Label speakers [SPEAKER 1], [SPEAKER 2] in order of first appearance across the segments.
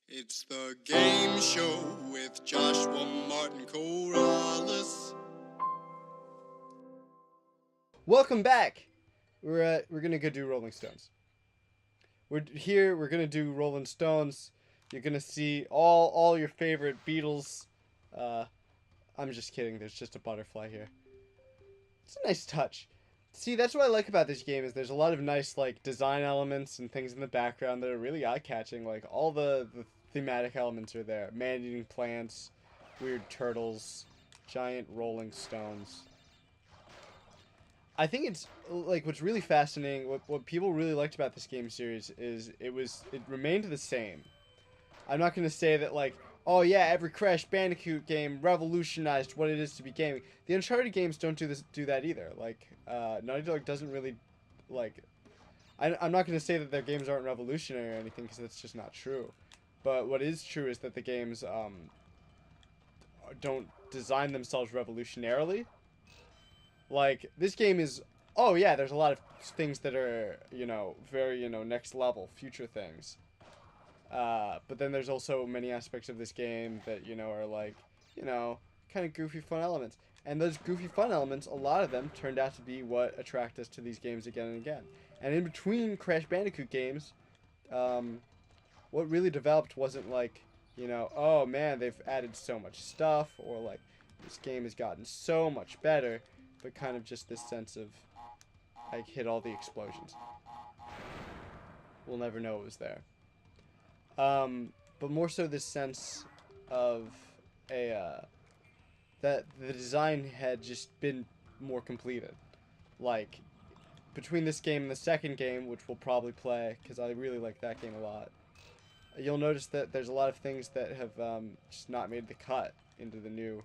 [SPEAKER 1] It's the game show with Joshua Martin Corrales.
[SPEAKER 2] Welcome back. We're gonna go do Rolling Stones. We're here. We're gonna do Rolling Stones. You're gonna see all your favorite Beatles. I'm just kidding. There's just a butterfly here. It's a nice touch. See, that's what I like about this game is there's a lot of nice like design elements and things in the background that are really eye-catching. Like all the thematic elements are there. Man-eating plants, weird turtles, giant rolling stones. I think it's like what's really fascinating. What people really liked about this game series is it remained the same. I'm not gonna say that like, oh yeah, every Crash Bandicoot game revolutionized what it is to be gaming. The Uncharted games don't do that either. Like, Naughty Dog doesn't really, like, I'm not gonna say that their games aren't revolutionary or anything because that's just not true. But what is true is that the games don't design themselves revolutionarily. Like this game is, oh yeah, there's a lot of things that are very next level future things. But then there's also many aspects of this game that, are like, kind of goofy fun elements. And those goofy fun elements, a lot of them turned out to be what attract us to these games again and again. And in between Crash Bandicoot games, what really developed wasn't like, oh man, they've added so much stuff, or like, this game has gotten so much better, but kind of just this sense of, like, hit all the explosions. We'll never know it was there. But more so this sense of that the design had just been more completed. Like, between this game and the second game, which we'll probably play, because I really like that game a lot, you'll notice that there's a lot of things that have just not made the cut into the new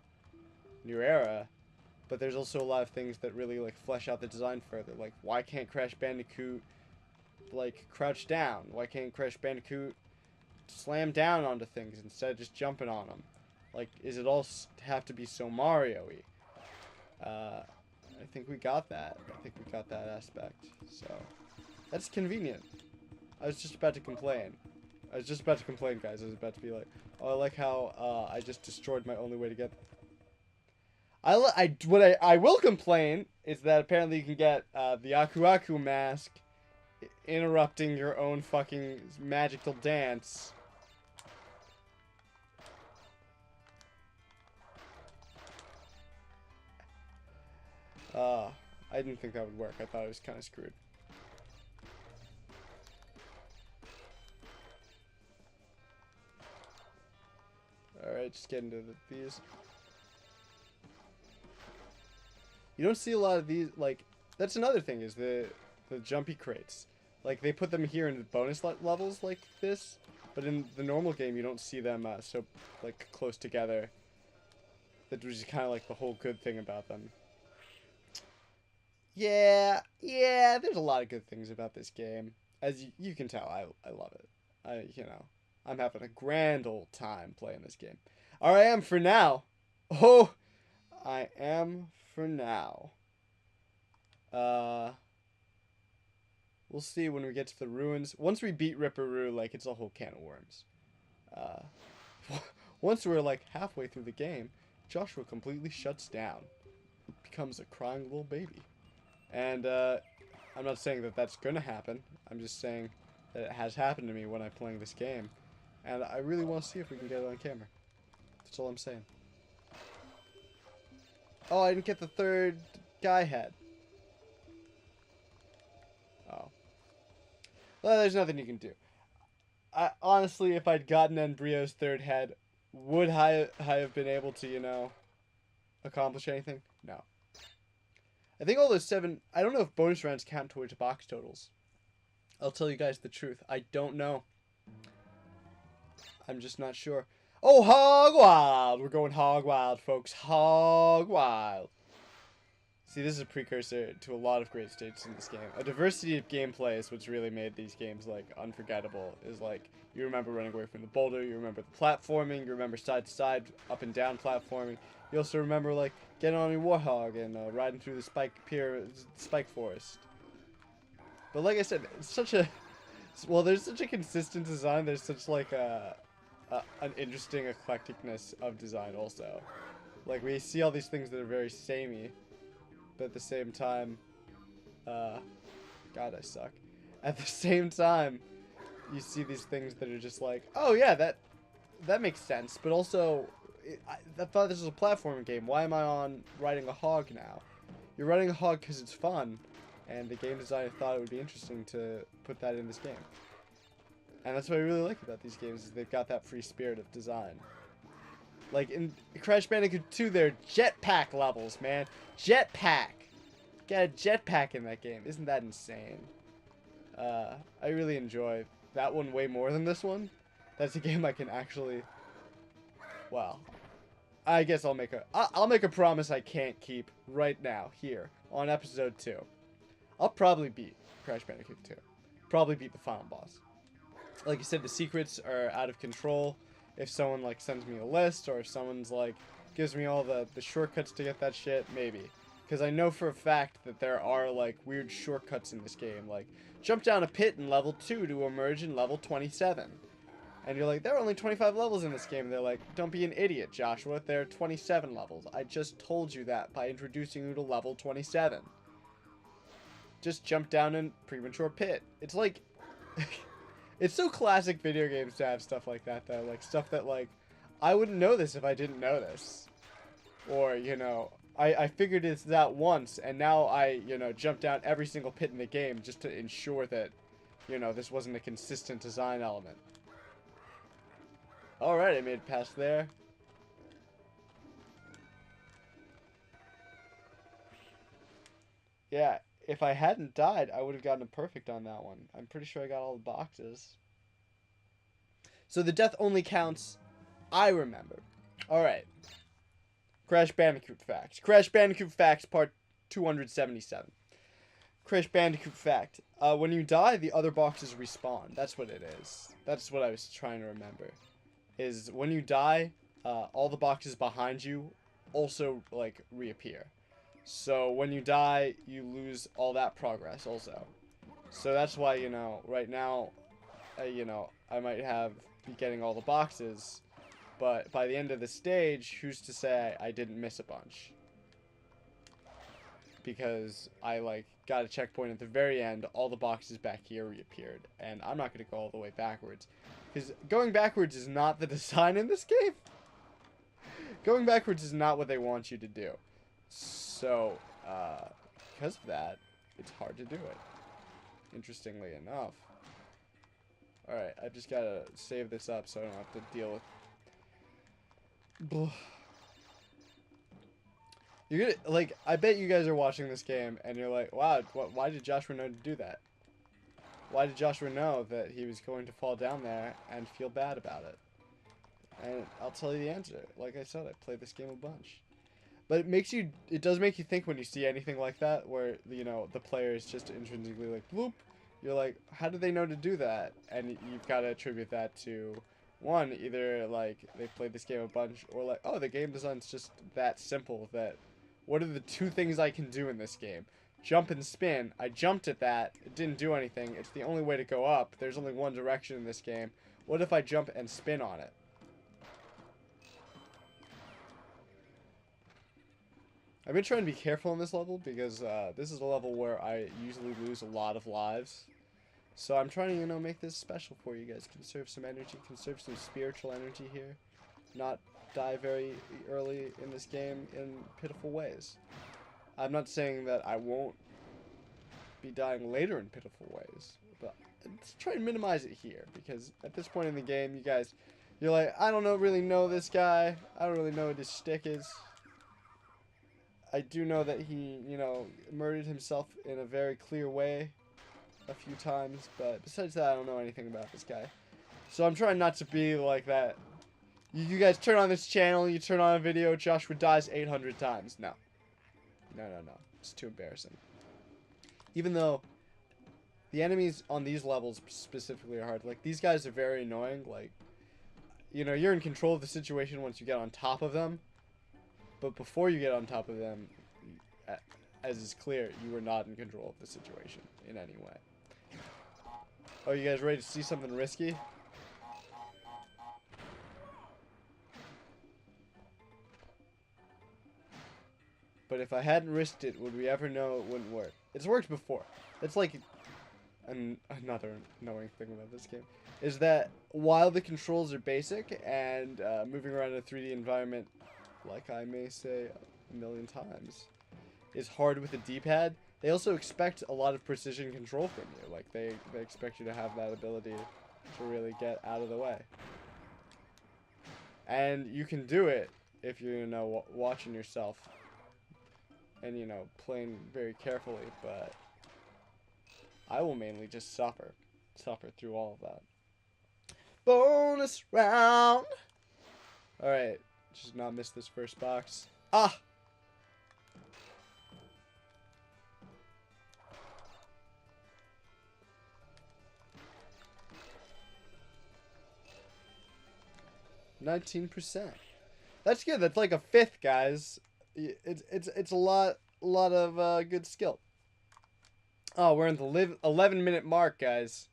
[SPEAKER 2] era. But there's also a lot of things that really, like, flesh out the design further. Like, why can't Crash Bandicoot, like, crouch down? Why can't Crash Bandicoot slam down onto things instead of just jumping on them? Like, is it all have to be so Mario-y? I think we got that. I think we got that aspect. So, that's convenient. I was just about to complain. Guys. I was about to be like, oh, I like how I just destroyed my only way to get... I will complain is that apparently you can get the Aku Aku mask interrupting your own fucking magical dance. I didn't think that would work. I thought it was kind of screwed. Alright, just get into these. You don't see a lot of these, like, that's another thing, is the jumpy crates. Like, they put them here in the bonus levels like this, but in the normal game you don't see them so, like, close together. That was just kind of like the whole good thing about them. Yeah, there's a lot of good things about this game. As you can tell, I love it. I'm having a grand old time playing this game. Or I am for now. Oh, I am for now. We'll see when we get to the ruins. Once we beat Ripperoo, like, it's a whole can of worms. Once we're, like, halfway through the game, Joshua completely shuts down. Becomes a crying little baby. And, I'm not saying that that's gonna happen. I'm just saying that it has happened to me when I'm playing this game. And I really want to see if we can get it on camera. That's all I'm saying. Oh, I didn't get the third guy head. Oh. Well, there's nothing you can do. Honestly, if I'd gotten Embryo's third head, would I have been able to, accomplish anything? No. I think all those 7... I don't know if bonus rounds count towards box totals. I'll tell you guys the truth. I don't know. I'm just not sure. Oh, hog wild! We're going hog wild, folks. Hog wild. See, this is a precursor to a lot of great stages in this game. A diversity of gameplay is what's really made these games, like, unforgettable. Is like, you remember running away from the boulder, you remember the platforming, you remember side to side, up and down platforming. You also remember, like, getting on your warthog and riding through the spike forest. But like I said, it's such a... Well, there's such a consistent design, there's such, like, an interesting eclecticness of design also. Like, we see all these things that are very samey, but at the same time, God, I suck. At the same time, you see these things that are just like, oh yeah, that makes sense, but also, I thought this was a platforming game. Why am I on riding a hog now? You're riding a hog because it's fun, and the game designer thought it would be interesting to put that in this game. And that's what I really like about these games, is they've got that free spirit of design. Like in Crash Bandicoot 2, they're jetpack levels, man. Jetpack! Got a jetpack in that game. Isn't that insane? I really enjoy that one way more than this one. That's a game I can actually... Well, I guess I'll make a promise I can't keep right now, here, on episode 2. I'll probably beat Crash Bandicoot 2. Probably beat the final boss. Like I said, the secrets are out of control. If someone, like, sends me a list, or if someone's, like, gives me all the shortcuts to get that shit, maybe. Because I know for a fact that there are, like, weird shortcuts in this game. Like, jump down a pit in level 2 to emerge in level 27. And you're like, there are only 25 levels in this game. And they're like, don't be an idiot, Joshua. There are 27 levels. I just told you that by introducing you to level 27. Just jump down a premature pit. It's like... It's so classic video games to have stuff like that, though. Like, stuff that, like, I wouldn't know this if I didn't know this. Or, you know, I figured this out once, and now I, you know, jump down every single pit in the game just to ensure that, you know, this wasn't a consistent design element. Alright, I made it past there. Yeah, if I hadn't died, I would have gotten a perfect on that one. I'm pretty sure I got all the boxes. So the death only counts, I remember. Alright. Crash Bandicoot Facts. Crash Bandicoot Facts part 277. Crash Bandicoot Fact. When you die, the other boxes respawn. That's what it is. That's what I was trying to remember. Is when you die, all the boxes behind you also, like, reappear. So when you die, you lose all that progress also. So that's why, you know, right now, you know, I might be getting all the boxes, but by the end of the stage, who's to say I didn't miss a bunch? Because I, like, got a checkpoint at the very end, all the boxes back here reappeared, and I'm not going to go all the way backwards. Because going backwards is not the design in this game. Going backwards is not what they want you to do. So, because of that, it's hard to do it. Interestingly enough. Alright, I just gotta save this up so I don't have to deal with... You're gonna, like, I bet you guys are watching this game and you're like, wow, why did Joshua know to do that? Why did Joshua know that he was going to fall down there and feel bad about it? And I'll tell you the answer. Like I said, I played this game a bunch. But it does make you think when you see anything like that, where, you know, the player is just intrinsically like, bloop. You're like, how do they know to do that? And you've got to attribute that to, one, either, like, they've played this game a bunch, or like, oh, the game design's just that simple that, what are the two things I can do in this game? Jump and spin. I jumped at that. It didn't do anything. It's the only way to go up. There's only one direction in this game. What if I jump and spin on it? I've been trying to be careful in this level because this is a level where I usually lose a lot of lives. So I'm trying to, you know, make this special for you guys. Conserve some energy, conserve some spiritual energy here. Not die very early in this game in pitiful ways. I'm not saying that I won't be dying later in pitiful ways, but let's try and minimize it here, because at this point in the game, you guys, you're like, I don't really know this guy. I don't really know what his shtick is. I do know that he, you know, murdered himself in a very clear way a few times, but besides that, I don't know anything about this guy. So I'm trying not to be like that. You guys turn on this channel, you turn on a video, Joshua dies 800 times. No. No. It's too embarrassing. Even though the enemies on these levels specifically are hard. Like, these guys are very annoying. Like, you know, you're in control of the situation once you get on top of them. But before you get on top of them, as is clear, you are not in control of the situation in any way. Oh, you guys ready to see something risky? But if I hadn't risked it, would we ever know it wouldn't work? It's worked before. It's like another annoying thing about this game is that while the controls are basic and moving around in a 3D environment, like I may say a million times, is hard with a D-pad, they also expect a lot of precision control from you. Like they expect you to have that ability to really get out of the way. And you can do it if you're, you know, watching yourself and, you know, playing very carefully, but I will mainly just suffer through all of that. Bonus round! Alright, just not miss this first box. Ah! %. That's good. That's like a fifth, guys. It's a lot of good skill. Oh, we're in the 11-minute mark, guys.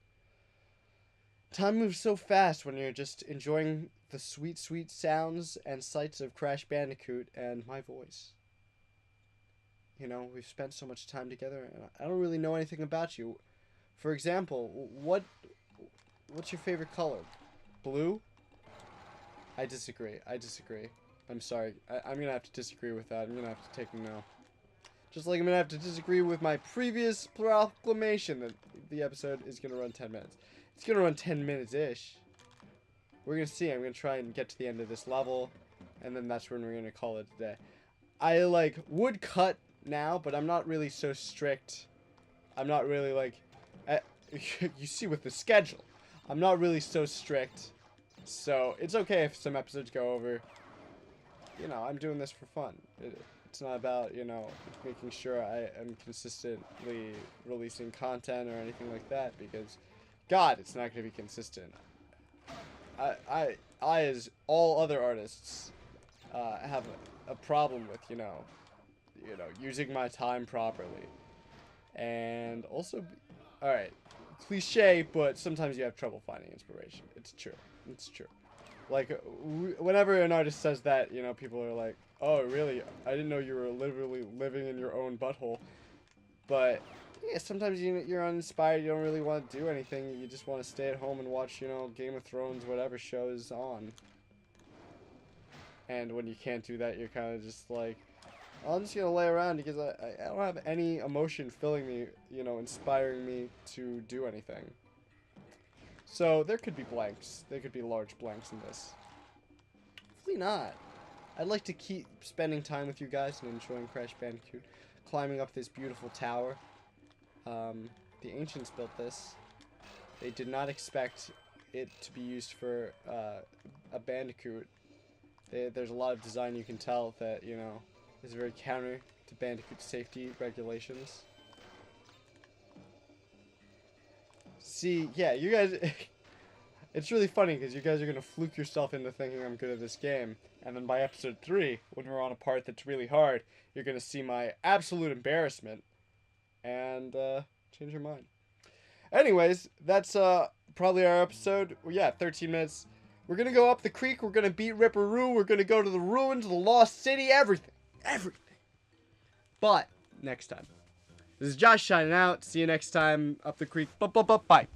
[SPEAKER 2] Time moves so fast when you're just enjoying the sweet, sweet sounds and sights of Crash Bandicoot and my voice. You know, we've spent so much time together, and I don't really know anything about you. For example, what's your favorite color? Blue? I disagree. I'm sorry. I'm going to have to disagree with that. I'm going to have to take a no. Just like I'm going to have to disagree with my previous proclamation that the episode is going to run 10 minutes. It's going to run 10 minutes-ish. We're going to see. I'm going to try and get to the end of this level, and then that's when we're going to call it a day. I, like, would cut now, but I'm not really so strict. I'm not really, like... you see with the schedule. I'm not really so strict. So, it's okay if some episodes go over. You know, I'm doing this for fun. It's not about, you know, making sure I am consistently releasing content or anything like that, because, God, it's not going to be consistent. I, as all other artists, have a problem with, you know, using my time properly. And also, alright, cliche, but sometimes you have trouble finding inspiration. It's true. It's true. Like, whenever an artist says that, you know, people are like, oh, really? I didn't know you were literally living in your own butthole. But, yeah, sometimes you're uninspired, you don't really want to do anything, you just want to stay at home and watch, you know, Game of Thrones, whatever show is on. And when you can't do that, you're kind of just like, oh, I'm just going to lay around because I don't have any emotion filling me, you know, inspiring me to do anything. So, there could be blanks. There could be large blanks in this. Hopefully not. I'd like to keep spending time with you guys and enjoying Crash Bandicoot. Climbing up this beautiful tower. The ancients built this. They did not expect it to be used for a Bandicoot. There's a lot of design you can tell that, you know, is very counter to Bandicoot safety regulations. See, yeah, you guys... It's really funny because you guys are going to fluke yourself into thinking I'm good at this game. And then by episode 3, when we're on a part that's really hard, you're going to see my absolute embarrassment. And, change your mind. Anyways, that's, probably our episode. Well, yeah, 13 minutes. We're going to go up the creek. We're going to beat Ripperoo. We're going to go to the ruins of the Lost City. Everything. Everything. But, next time. This is Josh signing out. See you next time up the creek. Bye.